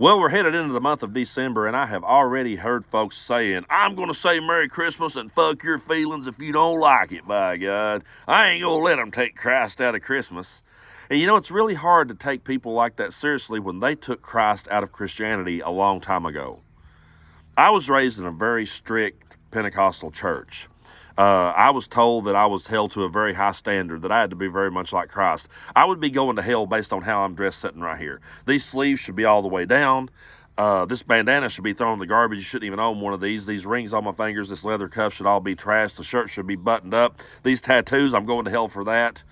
Well, we're headed into the month of December, and I have already heard folks saying, I'm going to say Merry Christmas and fuck your feelings if you don't like it, by God. I ain't going to let them take Christ out of Christmas. And you know, it's really hard to take people like that seriously when they took Christ out of Christianity a long time ago. I was raised in a very strict Pentecostal church. I was told that I was held to a very high standard, that I had to be very much like Christ. I would be going to hell based on how I'm dressed sitting right here. These sleeves should be all the way down. This bandana should be thrown in the garbage. You shouldn't even own one of these. These rings on my fingers, this leather cuff should all be trashed. The shirt should be buttoned up. These tattoos, I'm going to hell for that.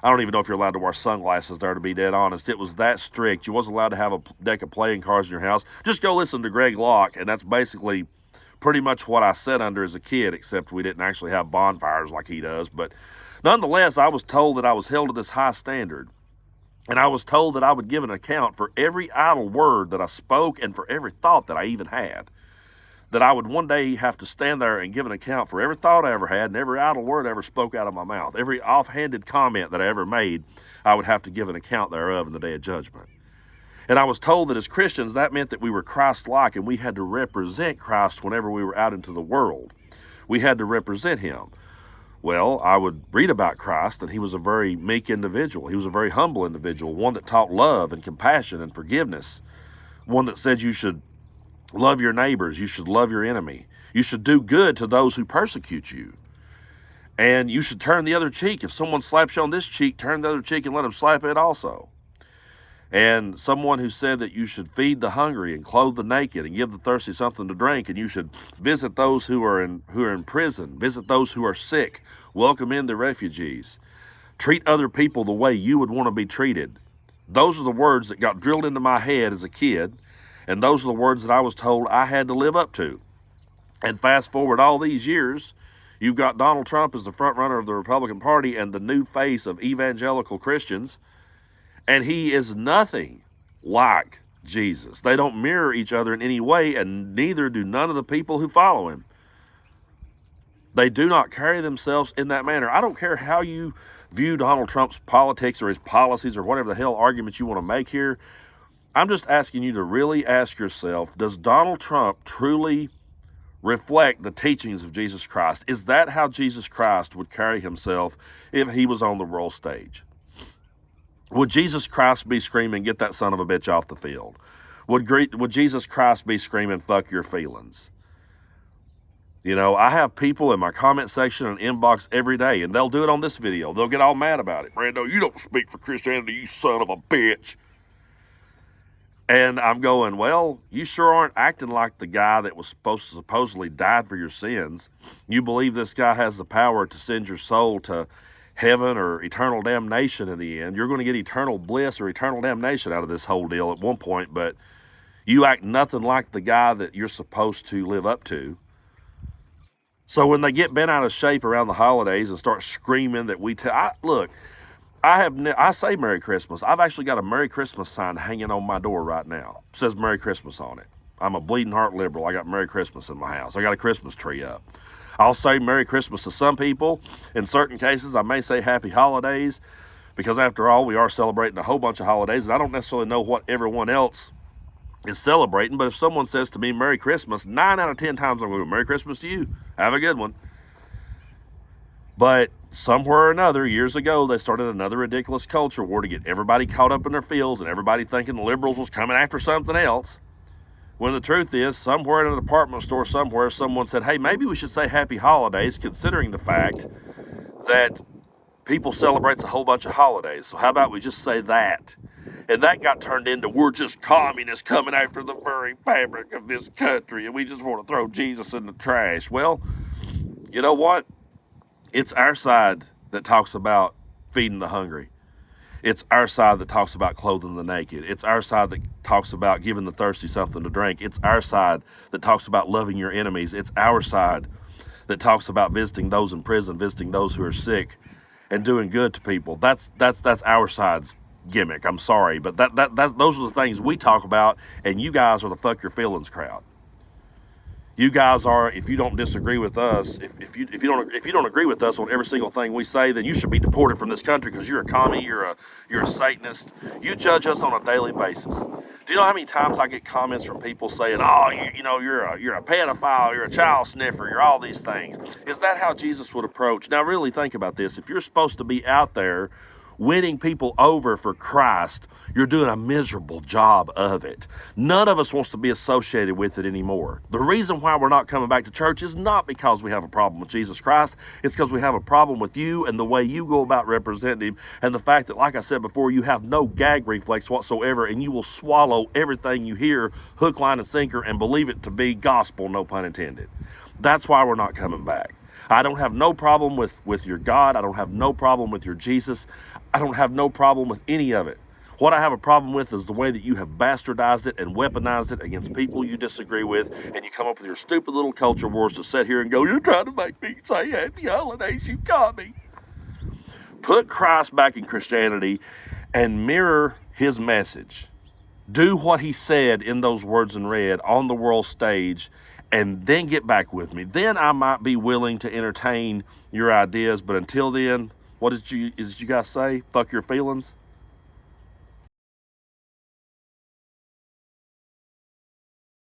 I don't even know if you're allowed to wear sunglasses there, to be dead honest. It was that strict. You wasn't allowed to have a deck of playing cards in your house. Just go listen to Greg Locke, and that's basically pretty much what I sat under as a kid, except we didn't actually have bonfires like he does. But nonetheless, I was told that I was held to this high standard. And I was told that I would give an account for every idle word that I spoke and for every thought that I even had. That I would one day have to stand there and give an account for every thought I ever had and every idle word I ever spoke out of my mouth. Every offhanded comment that I ever made, I would have to give an account thereof in the day of judgment. And I was told that as Christians, that meant that we were Christ-like and we had to represent Christ whenever we were out into the world. We had to represent him. Well, I would read about Christ, and he was a very meek individual. He was a very humble individual, one that taught love and compassion and forgiveness, one that said you should love your neighbors, you should love your enemy, you should do good to those who persecute you, and you should turn the other cheek. If someone slaps you on this cheek, turn the other cheek and let them slap it also. And someone who said that you should feed the hungry and clothe the naked and give the thirsty something to drink, and you should visit those who are in prison, visit those who are sick, welcome in the refugees, treat other people the way you would want to be treated. Those are the words that got drilled into my head as a kid, and those are the words that I was told I had to live up to. And fast forward all these years, you've got Donald Trump as the front runner of the Republican Party and the new face of evangelical Christians. And he is nothing like Jesus. They don't mirror each other in any way, and neither do none of the people who follow him. They do not carry themselves in that manner. I don't care how you view Donald Trump's politics or his policies or whatever the hell arguments you want to make here. I'm just asking you to really ask yourself, does Donald Trump truly reflect the teachings of Jesus Christ? Is that how Jesus Christ would carry himself if he was on the world stage? Would Jesus Christ be screaming, get that son of a bitch off the field? Would Jesus Christ be screaming, fuck your feelings? You know, I have people in my comment section and inbox every day, and they'll do it on this video. They'll get all mad about it. Brando, you don't speak for Christianity, you son of a bitch. And I'm going, well, you sure aren't acting like the guy that was supposedly died for your sins. You believe this guy has the power to send your soul to heaven or eternal damnation in the end. You're going to get eternal bliss or eternal damnation out of this whole deal at one point, but you act nothing like the guy that you're supposed to live up to. So when they get bent out of shape around the holidays and start screaming that I say Merry Christmas. I've actually got a Merry Christmas sign hanging on my door right now. It says Merry Christmas on it. I'm a bleeding heart liberal. I got Merry Christmas in my house. I got a Christmas tree up. I'll say Merry Christmas to some people. In certain cases, I may say Happy Holidays, because after all, we are celebrating a whole bunch of holidays, and I don't necessarily know what everyone else is celebrating, but if someone says to me Merry Christmas, 9 out of 10 times I'm going to go, Merry Christmas to you. Have a good one. But somewhere or another, years ago, they started another ridiculous culture war to get everybody caught up in their feels and everybody thinking the liberals was coming after something else. When the truth is, somewhere in a department store somewhere, someone said, hey, maybe we should say Happy Holidays, considering the fact that people celebrates a whole bunch of holidays. So how about we just say that? And that got turned into, we're just communists coming after the very fabric of this country, and we just want to throw Jesus in the trash. Well, you know what? It's our side that talks about feeding the hungry. It's our side that talks about clothing the naked. It's our side that talks about giving the thirsty something to drink. It's our side that talks about loving your enemies. It's our side that talks about visiting those in prison, visiting those who are sick, and doing good to people. That's our side's gimmick. I'm sorry, but those are the things we talk about, and you guys are the fuck your feelings crowd. You guys are, if you don't disagree with us, if you don't agree with us on every single thing we say, then you should be deported from this country because you're a commie, you're a Satanist. You judge us on a daily basis. Do you know how many times I get comments from people saying, "Oh, you're a pedophile, you're a child sniffer, you're all these things"? Is that how Jesus would approach? Now, really think about this. If you're supposed to be out there winning people over for Christ, you're doing a miserable job of it. None of us wants to be associated with it anymore. The reason why we're not coming back to church is not because we have a problem with Jesus Christ. It's because we have a problem with you and the way you go about representing him, and the fact that, like I said before, you have no gag reflex whatsoever, and you will swallow everything you hear hook, line, and sinker and believe it to be gospel, no pun intended. That's why we're not coming back. I don't have no problem with your God. I don't have no problem with your Jesus. I don't have no problem with any of it. What I have a problem with is the way that you have bastardized it and weaponized it against people you disagree with, and you come up with your stupid little culture wars to sit here and go, "You're trying to make me say happy holidays, you got me." Put Christ back in Christianity and mirror his message. Do what he said in those words in red on the world stage, and then get back with me. Then I might be willing to entertain your ideas, but until then, what did you guys say? Fuck your feelings?